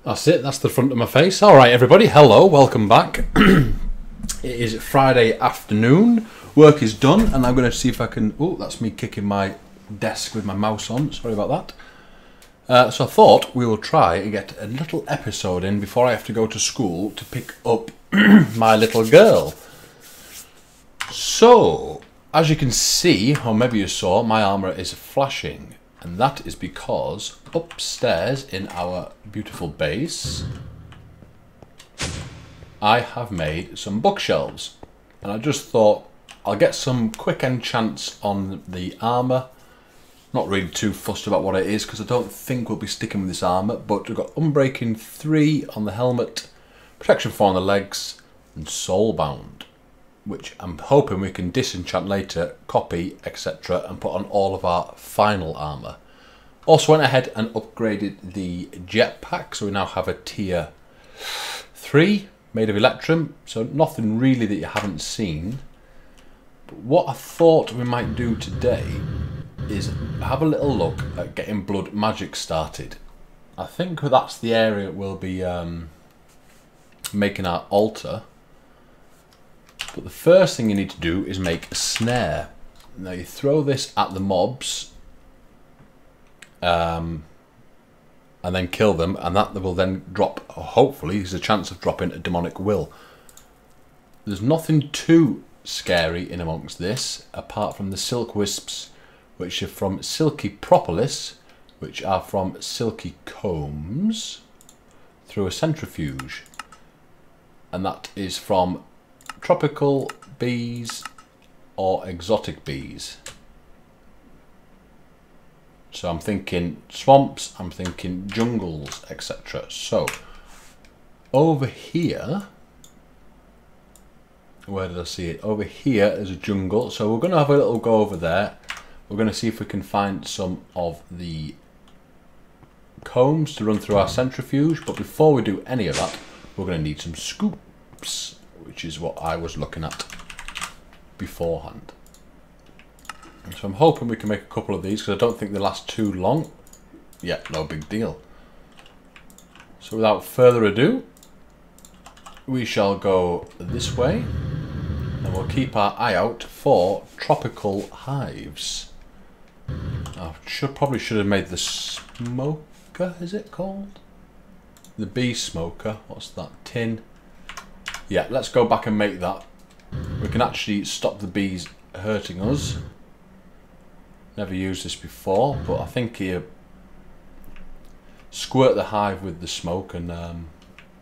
That's it, that's the front of my face. Alright everybody, hello, welcome back. It is Friday afternoon, work is done, and I'm going to see if I can... Oh, that's me kicking my desk with my mouse on, sorry about that. So I thought we will try and get a little episode in before I have to go to school to pick up my little girl. So, as you can see, or maybe you saw, my armour is flashing. And that is because upstairs in our beautiful base, I have made some bookshelves. And I just thought I'll get some quick enchants on the armour. Not really too fussed about what it is because I don't think we'll be sticking with this armour. But we've got Unbreaking 3 on the helmet, Protection 4 on the legs, and Soulbound, which I'm hoping we can disenchant later, copy, etc. and put on all of our final armour. Also went ahead and upgraded the jetpack, so we now have a tier 3 made of Electrum, so nothing really that you haven't seen. But what I thought we might do today is have a little look at getting blood magic started. I think that's the area we'll be making our altar. But the first thing you need to do is make a snare. Now you throw this at the mobs and then kill them, and that will then drop, or hopefully there's a chance of dropping a demonic will. There's nothing too scary in amongst this apart from the silk wisps, which are from silky propolis, which are from silky combs through a centrifuge, and that is from tropical bees or exotic bees. So I'm thinking swamps, I'm thinking jungles, etc. So over here, where did I see it? Over here is a jungle. So we're going to have a little go over there. We're going to see if we can find some of the combs to run through our centrifuge. But before we do any of that, we're going to need some scoops, which is what I was looking at beforehand. So I'm hoping we can make a couple of these because I don't think they last too long. Yeah, no big deal. So without further ado, we shall go this way and we'll keep our eye out for tropical hives. I probably should have made the smoker, is it called? The bee smoker, what's that, tin? Yeah, let's go back and make that. We can actually stop the bees hurting us. Never used this before, but I think you squirt the hive with the smoke and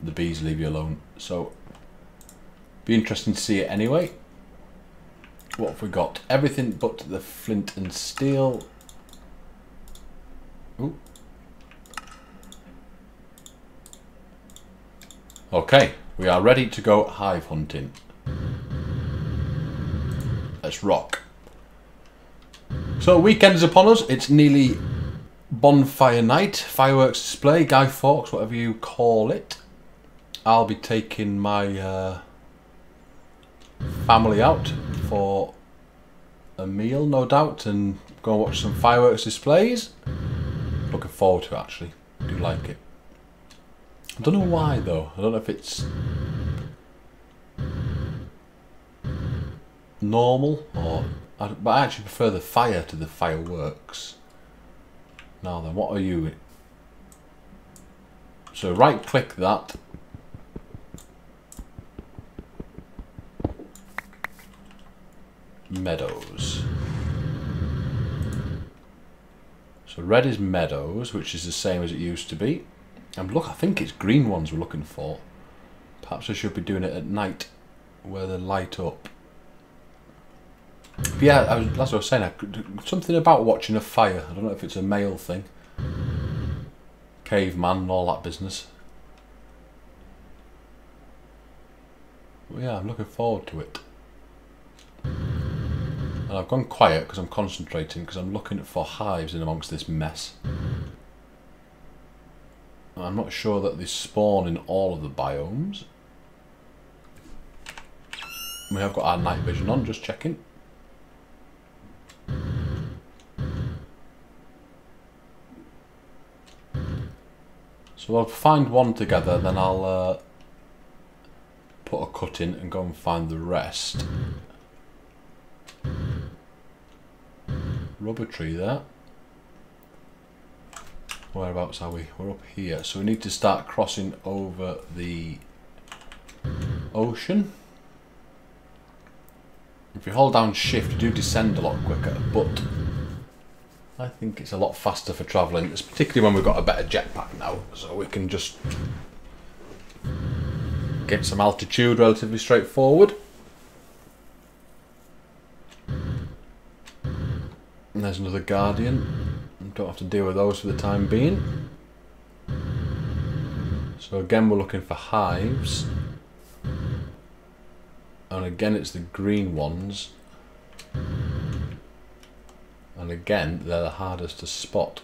the bees leave you alone. So, be interesting to see it anyway. What have we got? Everything but the flint and steel. Ooh. Okay, we are ready to go hive hunting. Let's rock. So weekend is upon us, it's nearly bonfire night, fireworks display, Guy Fawkes, whatever you call it. I'll be taking my family out for a meal, no doubt, and go and watch some fireworks displays. Looking forward to it, actually, I do like it. I don't know why though, I don't know if it's normal or... But I actually prefer the fire to the fireworks. Now then, what are you? So right click that. Meadows. So red is meadows, which is the same as it used to be. And look, I think it's green ones we're looking for. Perhaps I should be doing it at night where they light up. But yeah, as I was saying, something about watching a fire. I don't know if it's a male thing. Caveman and all that business. But yeah, I'm looking forward to it. And I've gone quiet because I'm concentrating, because I'm looking for hives in amongst this mess. I'm not sure that they spawn in all of the biomes. We have got our night vision on, just checking. So I'll find one together, then I'll put a cut in and go and find the rest. Rubber tree there. Whereabouts are we? We're up here. So we need to start crossing over the ocean. If you hold down shift, you do descend a lot quicker, but I think it's a lot faster for travelling. It's particularly when we've got a better jetpack now, so we can just get some altitude relatively straightforward. And there's another guardian. Don't have to deal with those for the time being. So again, we're looking for hives. And again, it's the green ones. And again, they're the hardest to spot.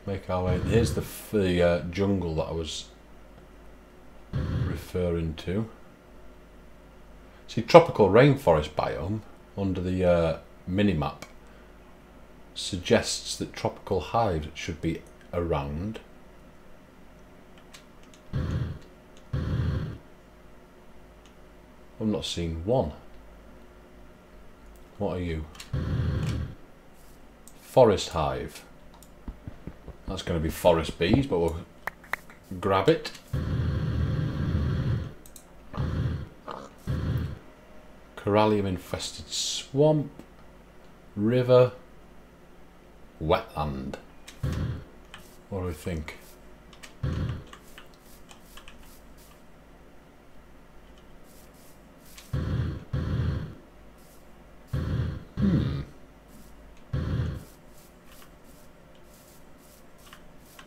Make our way. Here's the jungle that I was referring to. See, tropical rainforest biome under the mini-map suggests that tropical hives should be around. I'm not seeing one. What are you? Forest hive. That's going to be forest bees, but we'll grab it. Corallium infested swamp, river, wetland. What do we think?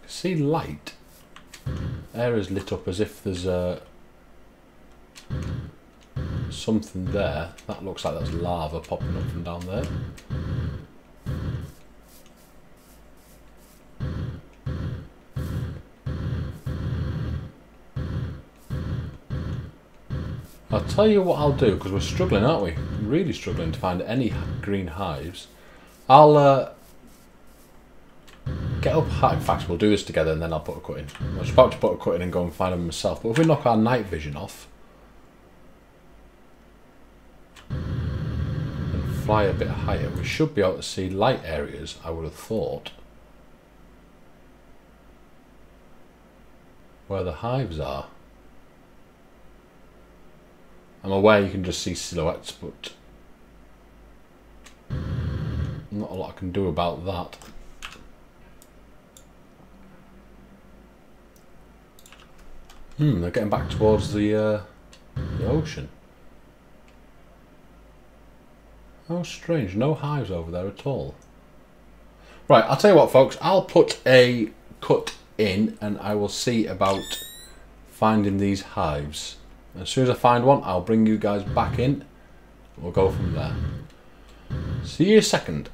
See light. Air is lit up as if there's something there. That looks like that's lava popping up from down there. I'll tell you what I'll do, because we're struggling, aren't we? Really struggling to find any green hives. I'll get up high. In fact, we'll do this together and then I'll put a cut in. I was about to put a cut in and go and find them myself, but if we knock our night vision off and fly a bit higher, we should be able to see light areas, I would have thought, where the hives are. I'm aware you can just see silhouettes, but not a lot I can do about that. They're getting back towards the ocean. How strange, no hives over there at all. Right, I'll tell you what folks, I'll put a cut in and I will see about finding these hives. As soon as I find one, I'll bring you guys back in. We'll go from there. See you a second.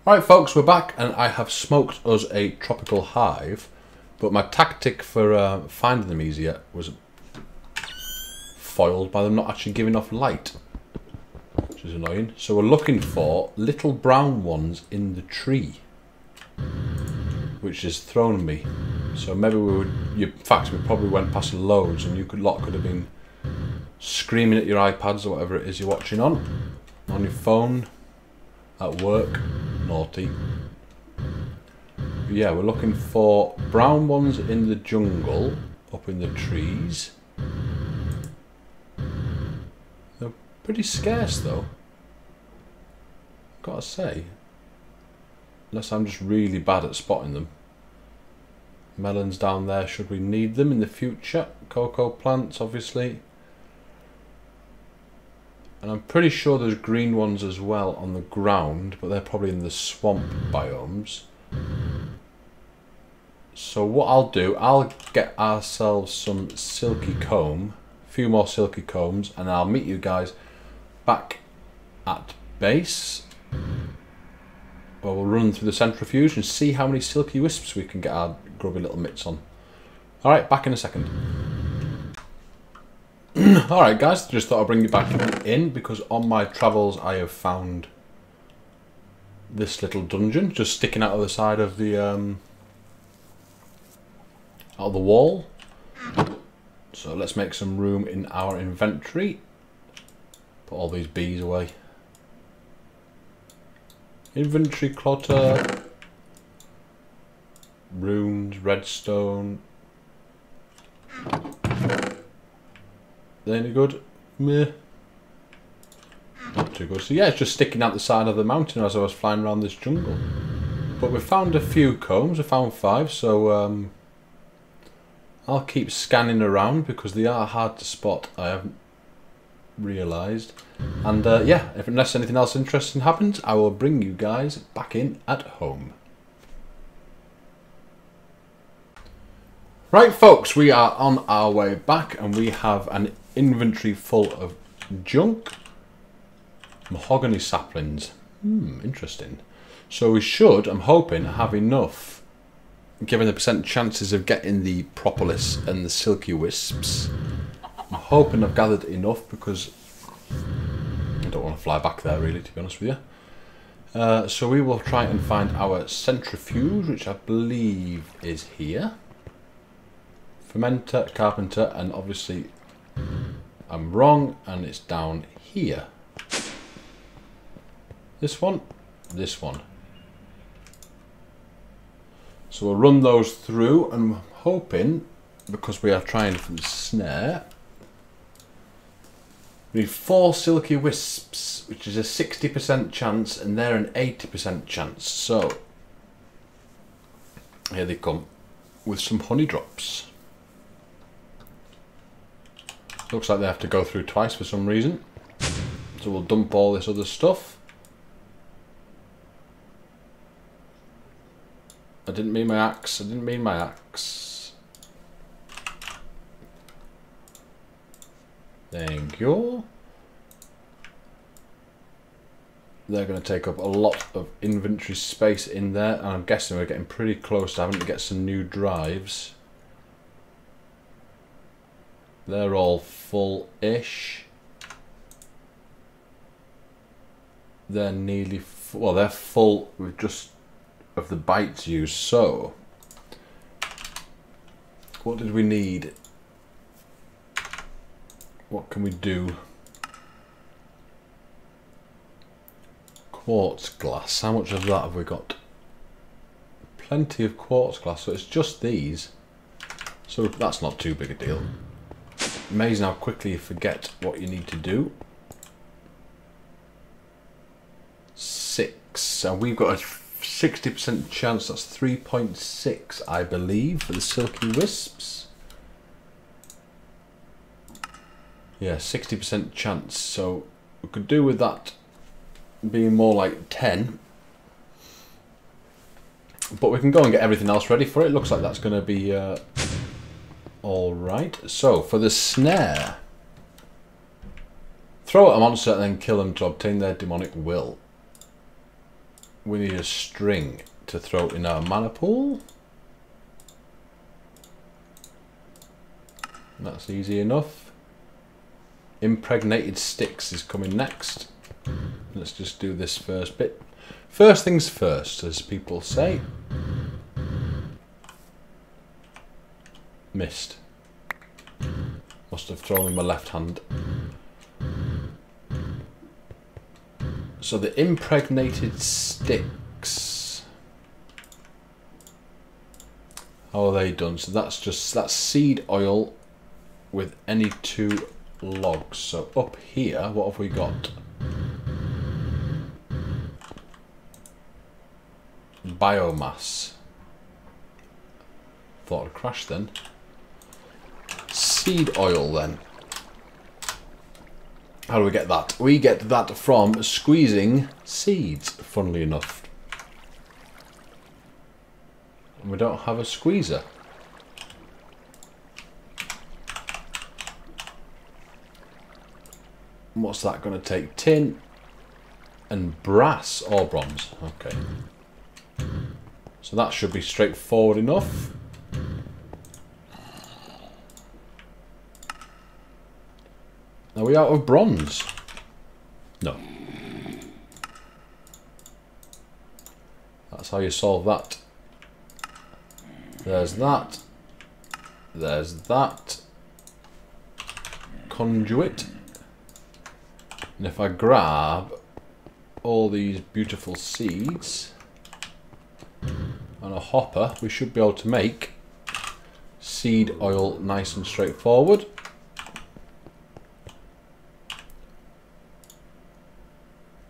Alright folks, we're back and I have smoked us a tropical hive, but my tactic for finding them easier was foiled by them not actually giving off light, which is annoying. So we're looking for little brown ones in the tree, which has thrown me. So maybe we would, in fact we probably went past loads and you could have been screaming at your iPads or whatever it is you're watching on your phone, at work. Naughty. But yeah, we're looking for brown ones in the jungle, up in the trees. They're pretty scarce though, gotta say. Unless I'm just really bad at spotting them. Melons down there, should we need them in the future. Cocoa plants, obviously. And I'm pretty sure there's green ones as well on the ground, but they're probably in the swamp biomes. So what I'll do, I'll get ourselves some silky comb, a few more silky combs, and I'll meet you guys back at base. Well, we'll run through the centrifuge and see how many silky wisps we can get our grubby little mitts on. Alright, back in a second. Alright guys, just thought I'd bring you back in because on my travels I have found this little dungeon, just sticking out of the side of the wall. So let's make some room in our inventory. Put all these bees away. Inventory clutter. Runes, redstone. They any good? Meh. Not too good. So yeah, it's just sticking out the side of the mountain as I was flying around this jungle. But we found a few combs. We found 5, so I'll keep scanning around because they are hard to spot. I haven't realised. And yeah, unless anything else interesting happens, I will bring you guys back in at home. Right folks, we are on our way back and we have an inventory full of junk. Mahogany saplings. Interesting. So we should, I'm hoping, have enough, given the percent chances of getting the propolis and the silky wisps. I'm hoping I've gathered enough because I don't want to fly back there really, to be honest with you. So we will try and find our centrifuge, which I believe is here. Fermenter, carpenter, and obviously I'm wrong and it's down here. This one, this one. So we'll run those through and I'm hoping, because we are trying for the snare, we need 4 silky wisps, which is a 60% chance and they're an 80% chance. So here they come with some honey drops. Looks like they have to go through twice for some reason. So we'll dump all this other stuff. I didn't mean my axe. I didn't mean my axe. Thank you. They're going to take up a lot of inventory space in there. And I'm guessing we're getting pretty close to having to get some new drives. They're all full-ish. They're nearly full. Well, they're full with just of the bytes used. So, what did we need? What can we do? Quartz glass. How much of that have we got? Plenty of quartz glass. So it's just these. So that's not too big a deal. Amazing how quickly you forget what you need to do. 6. And we've got a 60% chance. That's 3.6, I believe, for the silky wisps. Yeah, 60% chance. So we could do with that being more like 10. But we can go and get everything else ready for it. Looks like that's going to be all right. So for the snare, throw at a monster and then kill them to obtain their demonic will. We need a string to throw in our mana pool. That's easy enough. Impregnated sticks is coming next. Let's just do this first bit. First things first, as people say. Missed. Must have thrown in my left hand. So the impregnated sticks. How are they done? So that's seed oil with any 2 logs. So up here, what have we got? Biomass. Thought I'd crash then. Seed oil then. How do we get that? We get that from squeezing seeds, funnily enough. We don't have a squeezer. What's that going to take? Tin and brass or bronze. Okay. So that should be straightforward enough. Are we out of bronze? No. That's how you solve that. There's that. There's that. Conduit. And if I grab all these beautiful seeds on a hopper, we should be able to make seed oil nice and straightforward.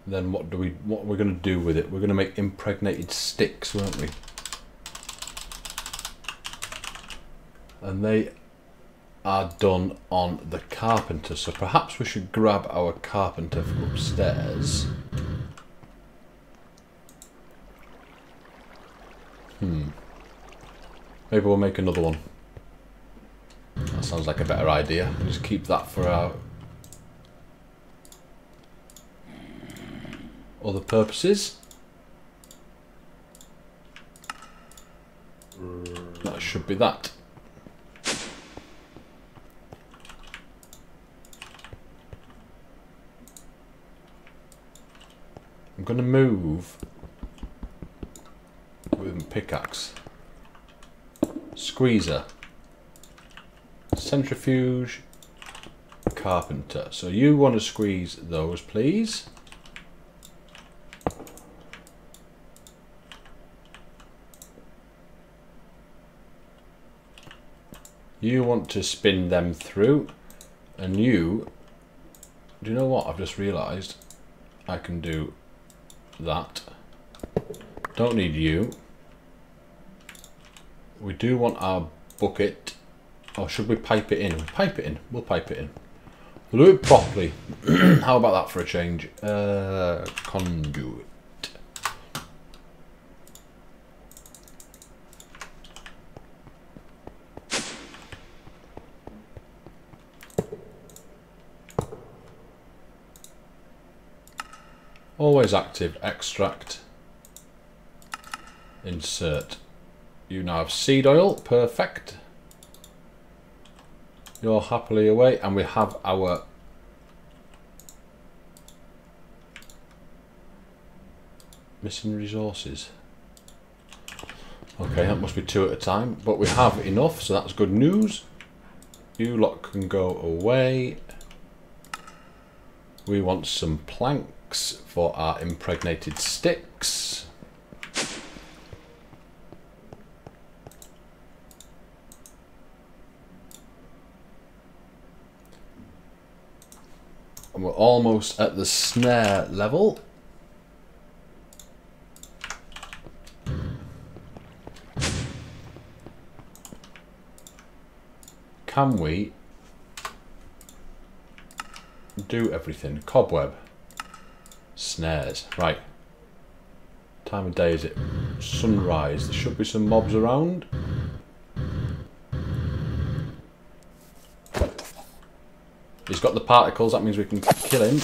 Then what we're going to do with it? We're going to make impregnated sticks, won't we? And they are done on the carpenter, so perhaps we should grab our carpenter from upstairs. Maybe we'll make another one. That sounds like a better idea. We'll just keep that for our other purposes. That should be that. I'm going to move with a pickaxe. Squeezer. Centrifuge. Carpenter. So you want to squeeze those, please. You want to spin them through, and you, do you know what I've just realised? I can do that. Don't need you. We do want our bucket, or should we pipe it in? We'll pipe it in, we'll pipe it in. We'll do it properly. How about that for a change? Conduit. Always active, extract, insert. You now have seed oil, perfect. You're happily away, and we have our missing resources. Okay, that must be 2 at a time, but we have enough, so that's good news. You lot can go away. We want some planks for our impregnated sticks. And we're almost at the snare level. Can we do everything? Cobweb. Snares. Right. Time of day is it? Sunrise. There should be some mobs around. He's got the particles, that means we can kill him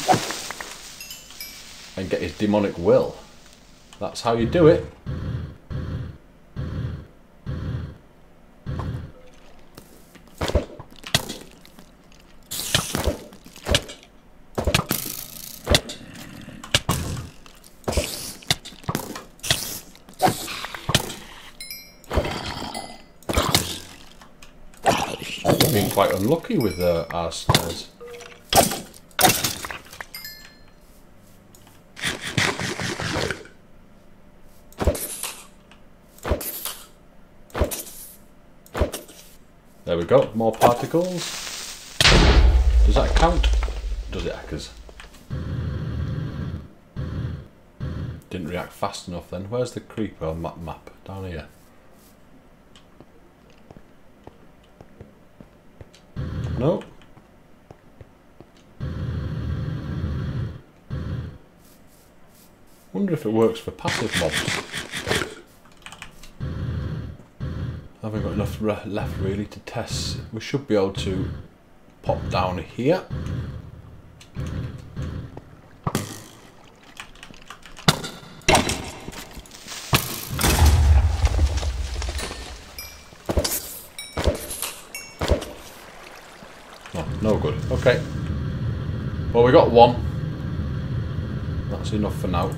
and get his demonic will. That's how you do it. We've been quite unlucky with our snares. There we go, more particles. Does that count? Does it, hackers? Didn't react fast enough then. Where's the creeper on that map? Down here. No. Wonder if it works for passive mobs. I haven't got enough left really to test. We should be able to pop down here. Oh, no good. Okay. Well, we got one. That's enough for now.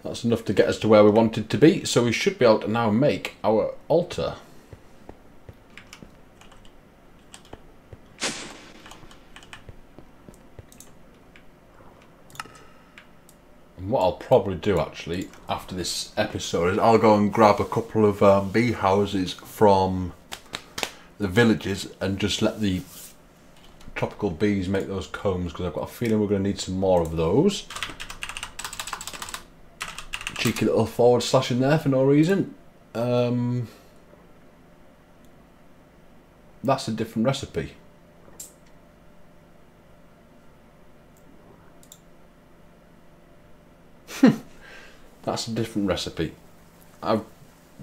That's enough to get us to where we wanted to be, so we should be able to now make our altar. And what I'll probably do actually after this episode is I'll go and grab a couple of bee houses from the villages and just let the tropical bees make those combs, because I've got a feeling we're going to need some more of those. Cheeky little forward slash in there for no reason. That's a different recipe. That's a different recipe. I've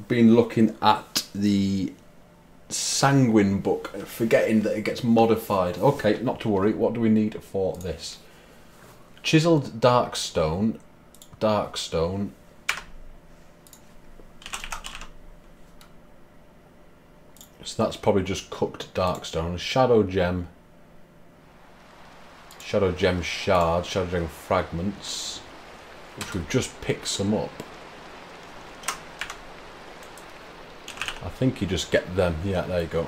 been looking at the Sanguine book, forgetting that it gets modified. Okay, not to worry. What do we need for this? Chiseled dark stone. Dark stone. So that's probably just cooked dark stone. Shadow gem. Shadow gem shards. Shadow gem fragments. Which we've just picked some up. I think you just get them. Yeah, there you go.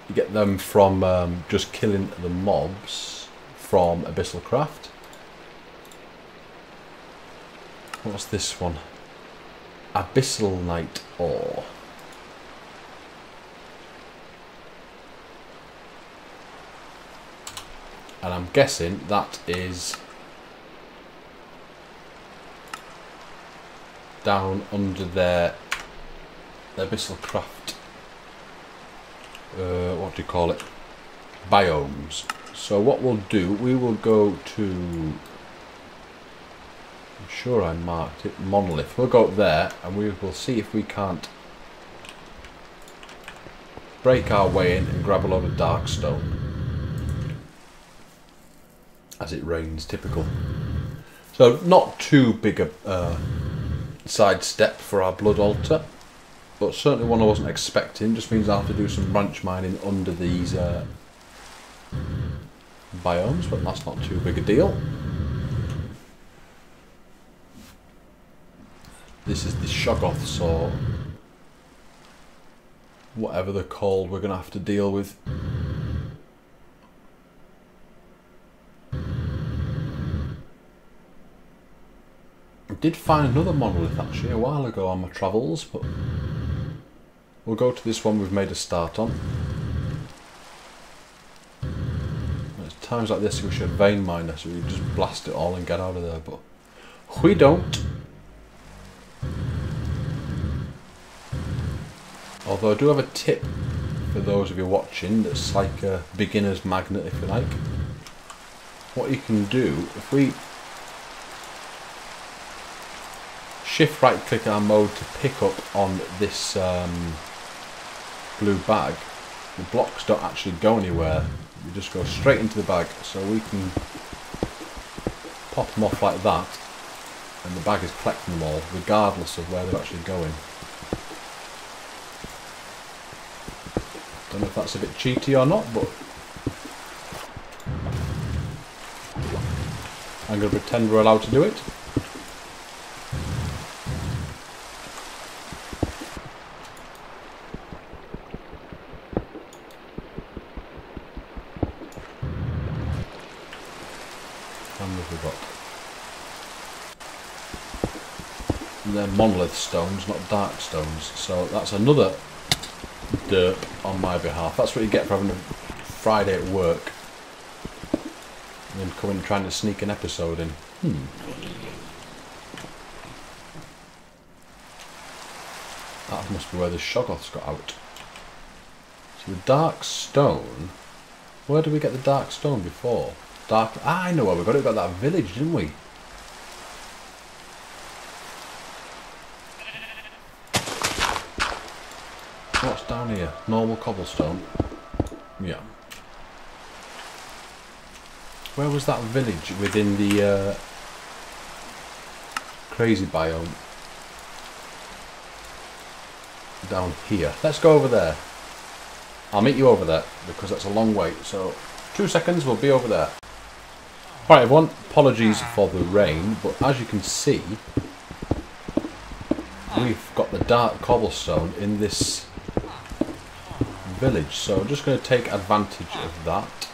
You get them from just killing the mobs from Abyssal Craft. What's this one? Abyssal Night Ore. And I'm guessing that is down under their Abyssal Craft, what do you call it, biomes. So what we'll do, we will go to, I'm sure I marked it, Monolith. We'll go up there and we will see if we can't break our way in and grab a load of dark stone. As it rains, typical. So not too big a side step for our blood altar, but certainly one I wasn't expecting. Just means I'll have to do some branch mining under these biomes, but that's not too big a deal. This is the Shoggoths, or whatever they're called, we're going to have to deal with. I did find another monolith actually a while ago on my travels, but we'll go to this one we've made a start on. There's times like this we should vein miner, so we just blast it all and get out of there, but we don't. Although I do have a tip for those of you watching that's like a beginner's magnet, if you like. What you can do, if we shift right click our mode to pick up on this blue bag, the blocks don't actually go anywhere, you just go straight into the bag, so we can pop them off like that and the bag is collecting them all regardless of where they're actually going. Don't know if that's a bit cheaty or not, but I'm going to pretend we're allowed to do it. They're monolith stones, not dark stones, so that's another derp on my behalf. That's what you get for having a Friday at work and then coming and trying to sneak an episode in. That must be where the Shoggoths got out. So the dark stone, where did we get the dark stone before? I know where we got it. We got that village, didn't we? What's down here? Normal cobblestone. Yeah. Where was that village within the crazy biome? Down here. Let's go over there. I'll meet you over there because that's a long way. So 2 seconds, we'll be over there. Alright everyone, apologies for the rain, but as you can see, we've got the dark cobblestone in this village, so I'm just going to take advantage of that.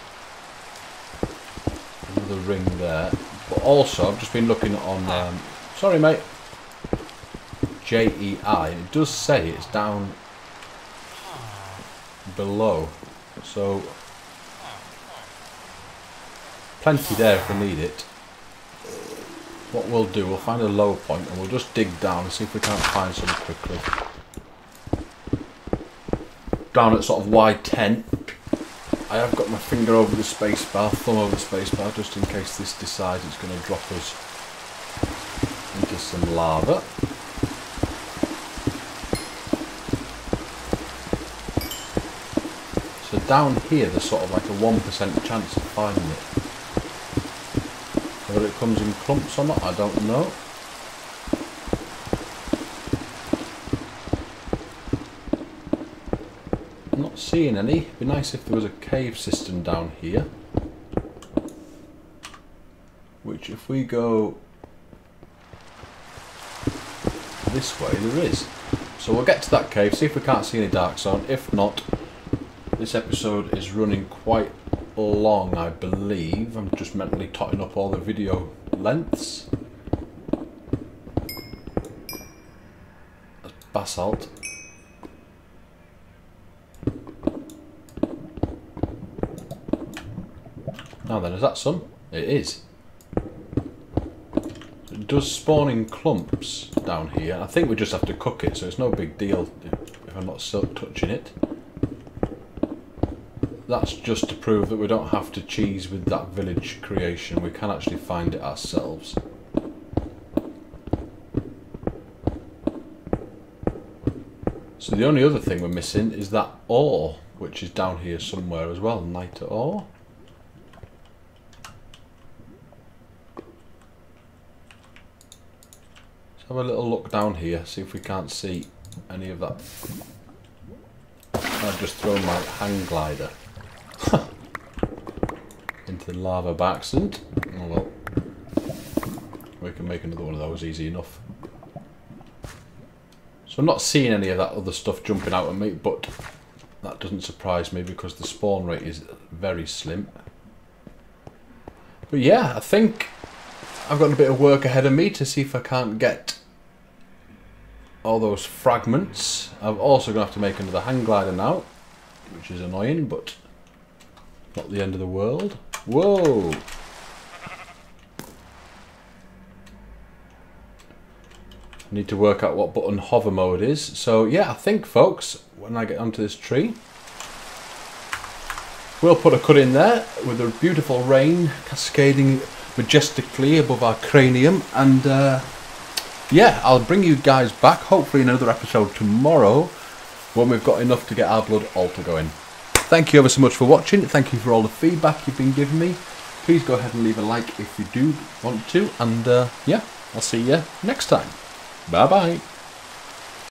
Another ring there, but also I've just been looking on sorry mate, JEI, and it does say it's down below, so plenty there if we need it. What we'll do, we'll find a low point and we'll just dig down and see if we can't find some quickly. Down at sort of Y10, I have got my finger over the spacebar, thumb over the spacebar, just in case this decides it's going to drop us into some lava. So down here there's sort of like a 1% chance of finding it. Whether it comes in clumps or not, I don't know. I'm not seeing any. It'd be nice if there was a cave system down here. Which if we go this way, there is. So we'll get to that cave, see if we can't see any dark zone. If not, this episode is running quite long, I believe. I'm just mentally totting up all the video lengths. That's basalt. Now then, is that some? It is. It does spawn in clumps down here. I think we just have to cook it, so it's no big deal if I'm not still touching it. That's just to prove that we don't have to cheese with that village creation. We can actually find it ourselves. So the only other thing we're missing is that ore, which is down here somewhere as well. Nitre ore. Let's have a little look down here, see if we can't see any of that. I've just thrown my hang glider into the lava by accident. Oh well, we can make another one of those easy enough. So I'm not seeing any of that other stuff jumping out at me, but that doesn't surprise me because the spawn rate is very slim. But yeah, I think I've got a bit of work ahead of me to see if I can't get all those fragments. I'm also going to have to make another hang glider now, which is annoying, but not the end of the world. Whoa! Need to work out what button hover mode is. So yeah, I think folks, when I get onto this tree, we'll put a cut in there with a beautiful rain cascading majestically above our cranium, and yeah, I'll bring you guys back hopefully in another episode tomorrow when we've got enough to get our blood altar going. Thank you ever so much for watching. Thank you for all the feedback you've been giving me. Please go ahead and leave a like if you do want to, and yeah, I'll see you next time. Bye bye.